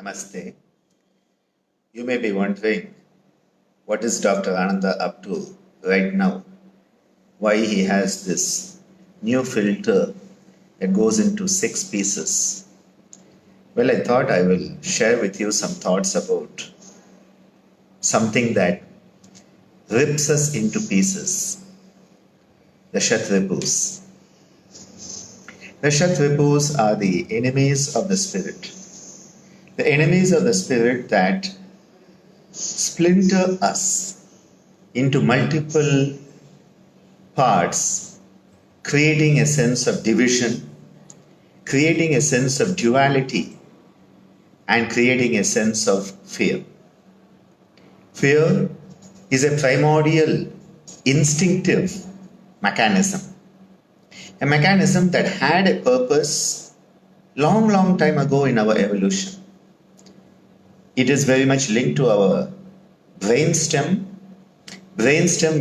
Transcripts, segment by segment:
Namaste. You may be wondering, what is Dr. Ananda up to right now? Why he has this new filter that goes into 6 pieces? Well, I thought I will share with you some thoughts about something that rips us into pieces, the Shatripus. The Shatripus are the enemies of the spirit. The enemies of the spirit that splinter us into multiple parts, creating a sense of division, creating a sense of duality, and creating a sense of fear. Fear is a primordial, instinctive mechanism. A mechanism that had a purpose long time ago in our evolution. It is very much linked to our brainstem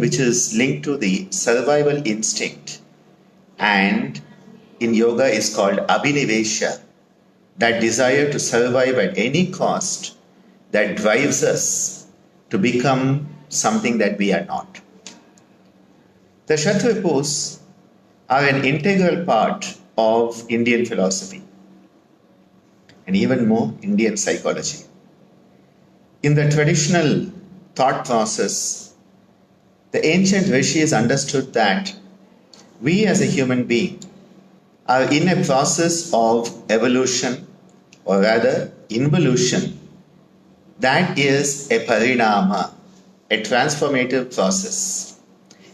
which is linked to the survival instinct, and in yoga is called abhinivesha, that desire to survive at any cost that drives us to become something that we are not. The Shatripus are an integral part of Indian philosophy and even more Indian psychology. In the traditional thought process, the ancient rishis understood that we as a human being are in a process of evolution, or rather involution, that is a parinama, a transformative process.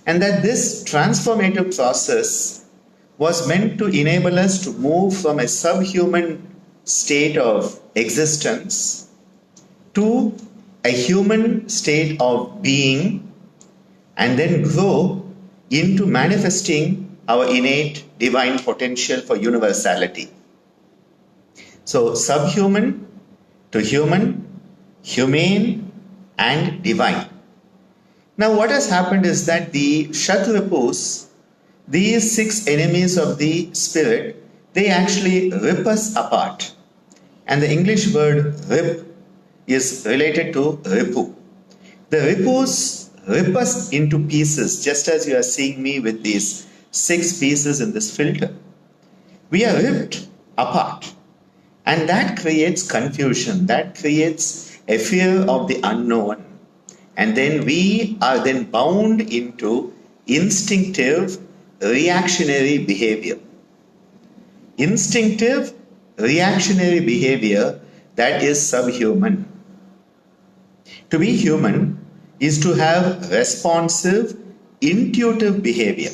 And that this transformative process was meant to enable us to move from a subhuman state of existence to a human state of being, and then grow into manifesting our innate divine potential for universality. So subhuman to human, humane and divine. Now what has happened is that the Shatripus, these 6 enemies of the spirit, they actually rip us apart. And the English word rip is related to Ripu. The Ripus rip us into pieces, just as you are seeing me with these 6 pieces in this filter. We are ripped apart, and that creates confusion, that creates a fear of the unknown, and then we are then bound into instinctive reactionary behavior. Instinctive reactionary behavior that is subhuman. To be human is to have responsive, intuitive behavior.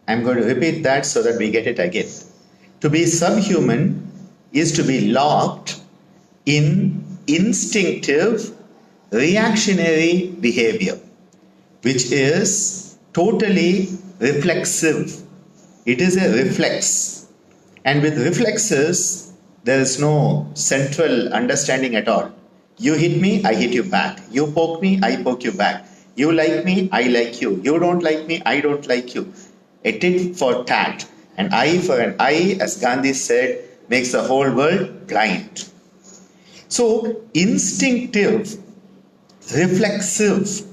I'm going to repeat that so that we get it again. To be subhuman is to be locked in instinctive, reactionary behavior, which is totally reflexive. It is a reflex. And with reflexes, there is no central understanding at all. You hit me, I hit you back. You poke me, I poke you back. You like me, I like you. You don't like me, I don't like you. A tit for tat, an eye for an eye, as Gandhi said, makes the whole world blind. So instinctive, reflexive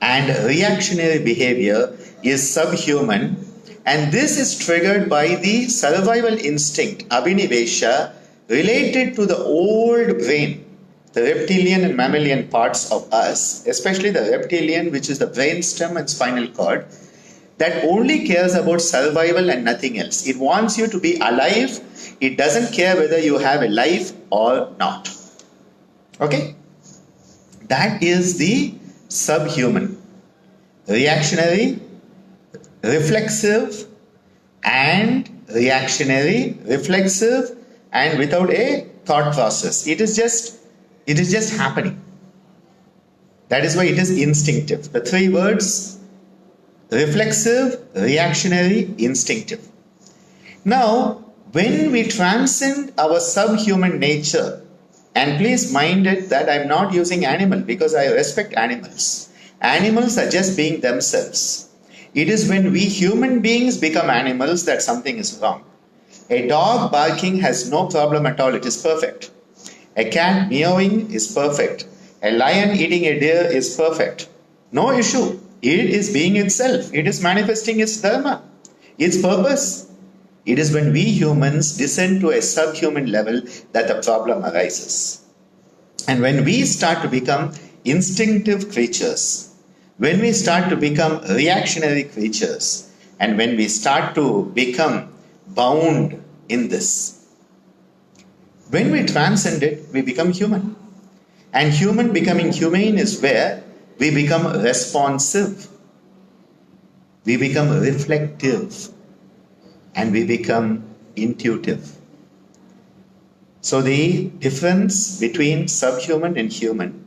and reactionary behavior is subhuman, and this is triggered by the survival instinct, abhinivesha, related to the old brain, the reptilian and mammalian parts of us, especially the reptilian, which is the brainstem and spinal cord, that only cares about survival and nothing else. It wants you to be alive. It doesn't care whether you have a life or not. Okay? That is the subhuman. Reactionary, reflexive and reactionary, reflexive and without a thought process. It is just happening. That is why it is instinctive. The 3 words: reflexive, reactionary, instinctive. Now, when we transcend our subhuman nature, and please mind it that I am not using animal because I respect animals. Animals are just being themselves. It is when we human beings become animals that something is wrong. A dog barking has no problem at all, it is perfect. A cat meowing is perfect. A lion eating a deer is perfect. No issue. It is being itself. It is manifesting its dharma, its purpose. It is when we humans descend to a subhuman level that the problem arises. And when we start to become instinctive creatures, when we start to become reactionary creatures, and when we start to become bound in this, when we transcend it, we become human. And human becoming humane is where we become responsive, we become reflective, and we become intuitive. So the difference between subhuman and human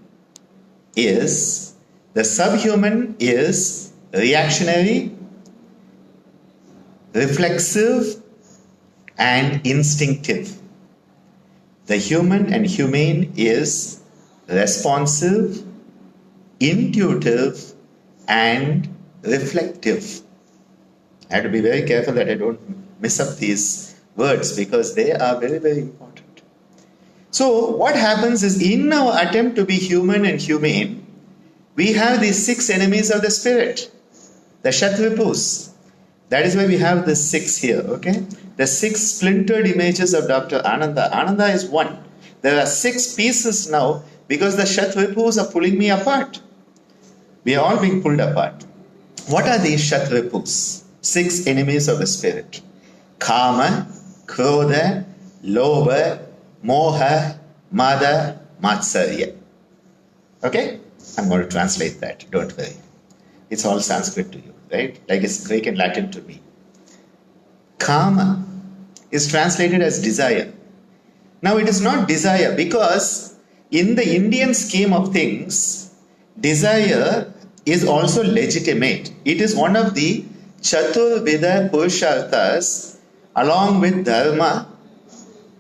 is the subhuman is reactionary, reflexive, and instinctive. The human and humane is responsive, intuitive, and reflective. I have to be very careful that I don't mess up these words because they are very, very important. So what happens is, in our attempt to be human and humane, we have these 6 enemies of the spirit, the Shatripus. That is why we have the 6 here, okay? The 6 splintered images of Dr. Ananda. Ananda is one. There are 6 pieces now because the Shatripus are pulling me apart. We are all being pulled apart. What are these Shatripus? 6 enemies of the spirit. Kama, Krodha, Lobha, Moha, Mada, Matsarya. Okay? I'm going to translate that. Don't worry. It's all Sanskrit to you, right? Like it's Greek and Latin to me. Kama is translated as desire. Now it is not desire because in the Indian scheme of things, desire is also legitimate. It is one of the Chaturvida Purusharthas along with Dharma,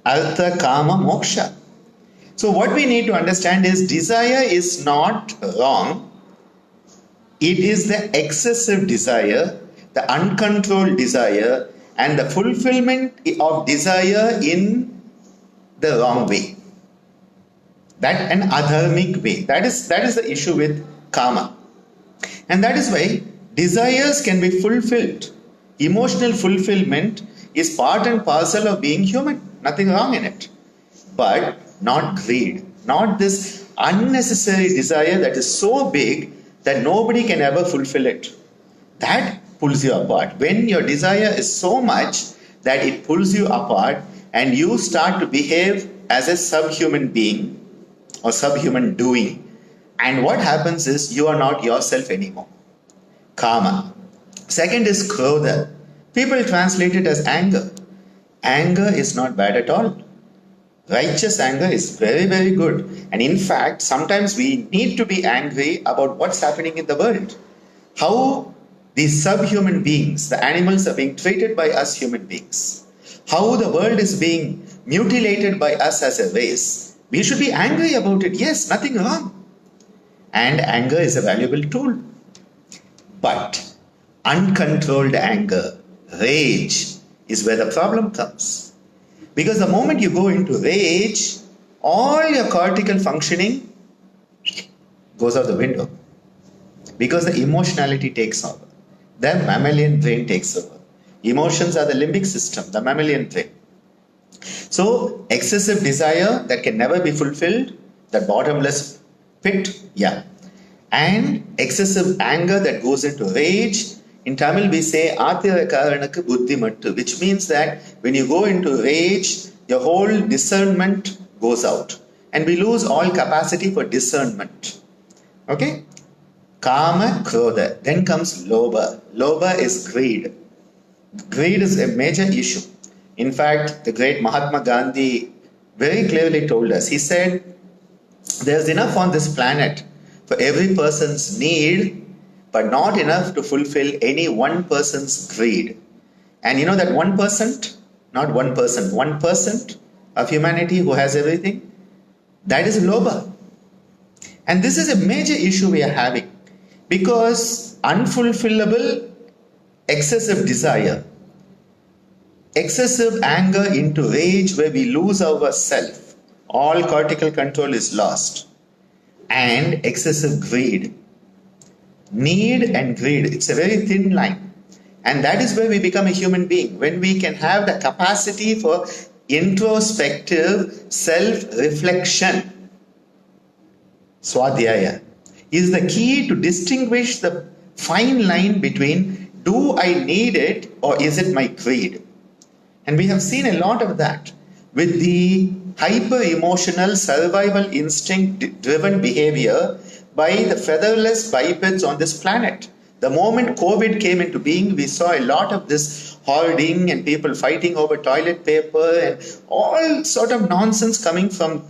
Artha, Kama, Moksha. So what we need to understand is desire is not wrong. It is the excessive desire, the uncontrolled desire, and the fulfillment of desire in the wrong way. That an adharmic way. That is the issue with karma. And that is why desires can be fulfilled. Emotional fulfillment is part and parcel of being human. Nothing wrong in it. But not greed. Not this unnecessary desire that is so big that nobody can ever fulfill it. That pulls you apart. When your desire is so much that it pulls you apart and you start to behave as a subhuman being or subhuman doing. And what happens is you are not yourself anymore. Kama. Second is Krodha. People translate it as anger. Anger is not bad at all. Righteous anger is very, very good. And in fact, sometimes we need to be angry about what's happening in the world. How these subhuman beings, the animals, are being treated by us human beings. How the world is being mutilated by us as a race. We should be angry about it. Yes, nothing wrong. And anger is a valuable tool. But uncontrolled anger, rage, is where the problem comes. Because the moment you go into rage, all your cortical functioning goes out the window. Because the emotionality takes over. The mammalian brain takes over. Emotions are the limbic system, the mammalian brain. So, excessive desire that can never be fulfilled, that bottomless pit, yeah. And excessive anger that goes into rage. In Tamil we say, Athirakaranakku buddhimattu, which means that when you go into rage, your whole discernment goes out. And we lose all capacity for discernment. Okay? Kama, Krodha. Then comes Lobha. Lobha is greed. Greed is a major issue. In fact, the great Mahatma Gandhi very clearly told us, he said, there's enough on this planet for every person's need, but not enough to fulfill any one person's greed. And you know that 1%, not 1%, 1% of humanity who has everything, that is Lobha. And this is a major issue we are having because unfulfillable, excessive desire, excessive anger into rage where we lose our self. All cortical control is lost. And excessive greed. Need and greed, it's a very thin line. And that is where we become a human being. When we can have the capacity for introspective self-reflection. Swadhyaya is the key to distinguish the fine line between do I need it or is it my greed? And we have seen a lot of that with the hyper-emotional survival instinct-driven behavior by the featherless bipeds on this planet. The moment COVID came into being, we saw a lot of this hoarding and people fighting over toilet paper and all sort of nonsense coming from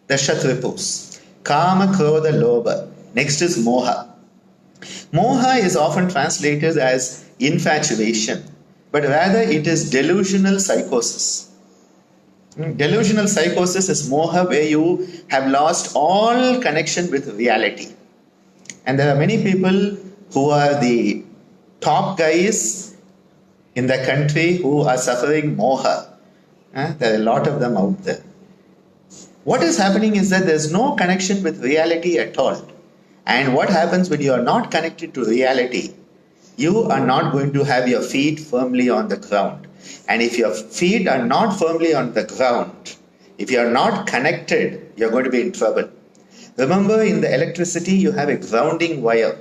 the Shatripus. Kama, Krodha, Lobha. Next is Moha. Moha is often translated as infatuation, but rather it is delusional psychosis. Delusional psychosis is moha, where you have lost all connection with reality. And there are many people who are the top guys in the country who are suffering moha. There are a lot of them out there. What is happening is that there's no connection with reality at all. And what happens when you are not connected to reality? You are not going to have your feet firmly on the ground. And if your feet are not firmly on the ground, if you are not connected, you're going to be in trouble. Remember, in the electricity, you have a grounding wire.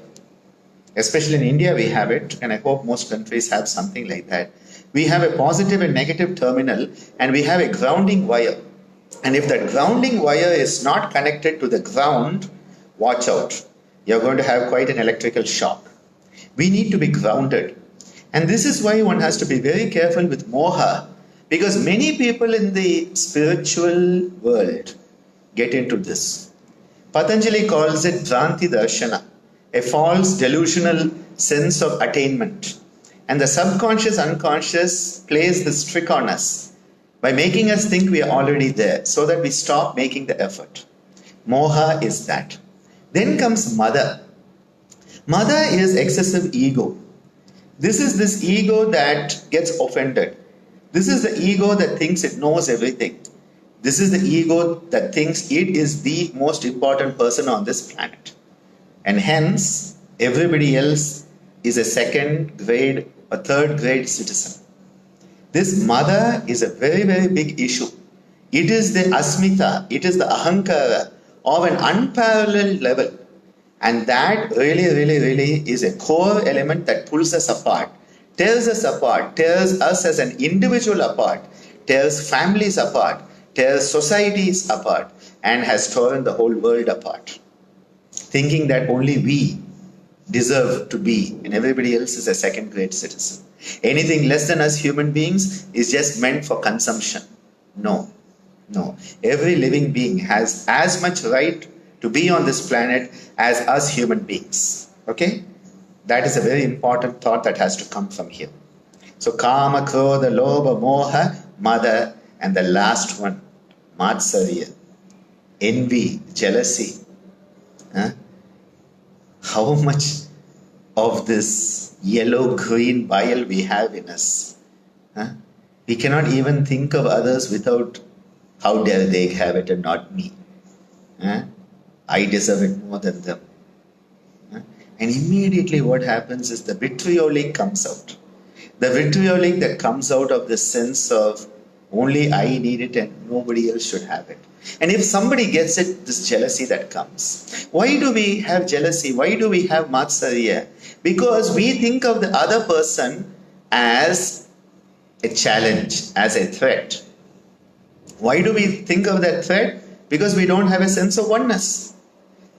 Especially in India, we have it, and I hope most countries have something like that. We have a positive and negative terminal, and we have a grounding wire. And if that grounding wire is not connected to the ground, watch out. You're going to have quite an electrical shock. We need to be grounded. And this is why one has to be very careful with moha, because many people in the spiritual world get into this. Patanjali calls it Bhranti Darshana, a false delusional sense of attainment. And the subconscious, unconscious plays this trick on us by making us think we are already there, so that we stop making the effort. Moha is that. Then comes Mada. Mada is excessive ego. This is this ego that gets offended. This is the ego that thinks it knows everything. This is the ego that thinks it is the most important person on this planet. And hence, everybody else is a second grade or third grade citizen. This mada is a very, very big issue. It is the asmita, it is the ahankara of an unparalleled level. And that really is a core element that pulls us apart, tears us apart, tears us as an individual apart, tears families apart, tears societies apart, and has torn the whole world apart. Thinking that only we deserve to be and everybody else is a second grade citizen. Anything less than us human beings is just meant for consumption. No. Every living being has as much right to be on this planet as us human beings. Okay? That is a very important thought that has to come from here. So Kama, Krodha, Lobha, Moha, Mada, and the last one, Matsarya, envy, jealousy. How much of this yellow-green bile we have in us? We cannot even think of others without, how dare they have it and not me? I deserve it more than them. And immediately what happens is the vitriolic comes out. The vitriolic that comes out of the sense of only I need it and nobody else should have it. And if somebody gets it, this jealousy that comes. Why do we have jealousy? Why do we have matsarya? Because we think of the other person as a challenge, as a threat. Why do we think of that threat? Because we don't have a sense of oneness.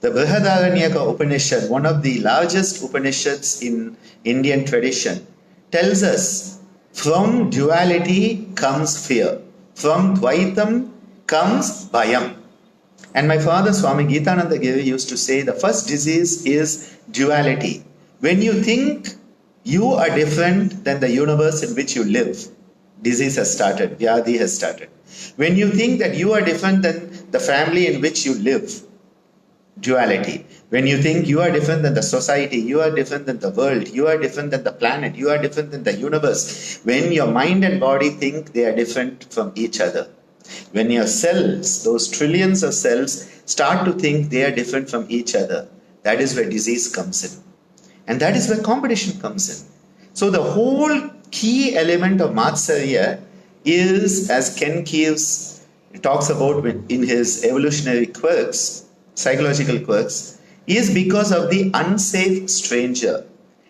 The Brihadaranyaka Upanishad, one of the largest Upanishads in Indian tradition, tells us from duality comes fear. From Dvaitam comes Bhayam. And my father Swami Geetananda Giri used to say the first disease is duality. When you think you are different than the universe in which you live, disease has started, Vyadhi has started. When you think that you are different than the family in which you live, duality. When you think you are different than the society, you are different than the world, you are different than the planet, you are different than the universe, when your mind and body think they are different from each other, when your cells, those trillions of cells, start to think they are different from each other, that is where disease comes in. And that is where competition comes in. So the whole key element of Matsarya is, as Ken Keyes talks about in his evolutionary quirks, psychological quirks, is because of the unsafe stranger.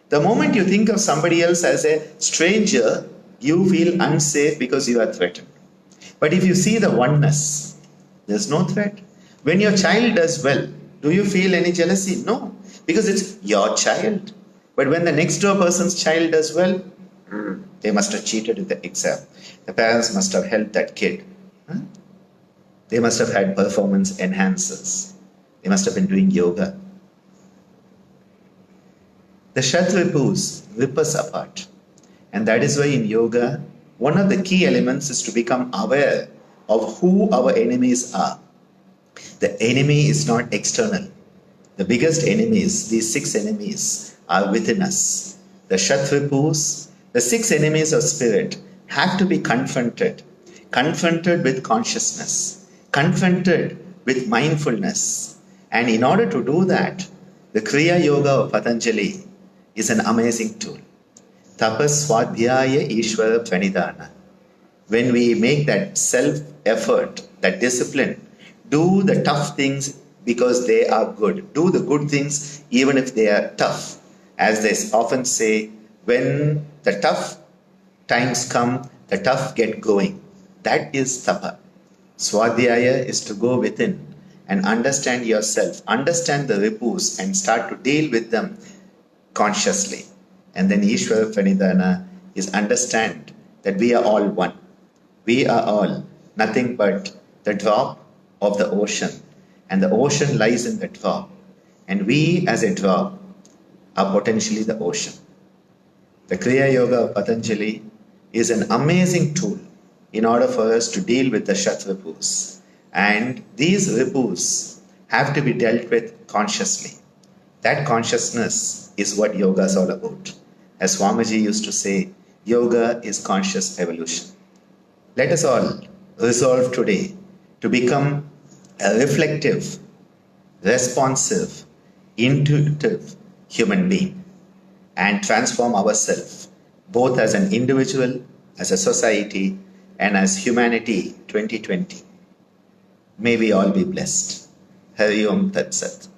The moment you think of somebody else as a stranger, you feel unsafe because you are threatened. But if you see the oneness, there's no threat. When your child does well, do you feel any jealousy? No, because it's your child. But when the next door person's child does well, they must have cheated in the exam. The parents must have helped that kid. They must have had performance enhancers. They must have been doing yoga. The Shatripus rip us apart. And that is why in yoga, one of the key elements is to become aware of who our enemies are. The enemy is not external. The biggest enemies, these 6 enemies, are within us. The Shatripus, the 6 enemies of spirit, have to be confronted with consciousness, confronted with mindfulness. And in order to do that, the Kriya Yoga of Patanjali is an amazing tool. Tapas Swadhyaya Ishvara Pranidhana. When we make that self-effort, that discipline, do the tough things because they are good. Do the good things even if they are tough. As they often say, when the tough times come, the tough get going. That is tapa. Swadhyaya is to go within and understand yourself, understand the ripus and start to deal with them consciously. And then Ishvara Pranidhana is understand that we are all one. We are all nothing but the drop of the ocean. And the ocean lies in the drop. And we as a drop are potentially the ocean. The Kriya Yoga of Patanjali is an amazing tool in order for us to deal with the Shatripus. And these ripus have to be dealt with consciously. That consciousness is what yoga is all about. As Swamiji used to say, yoga is conscious evolution. Let us all resolve today to become a reflective, responsive, intuitive human being and transform ourselves both as an individual, as a society, and as humanity 2020. May we all be blessed. Hari Om Tat Sat.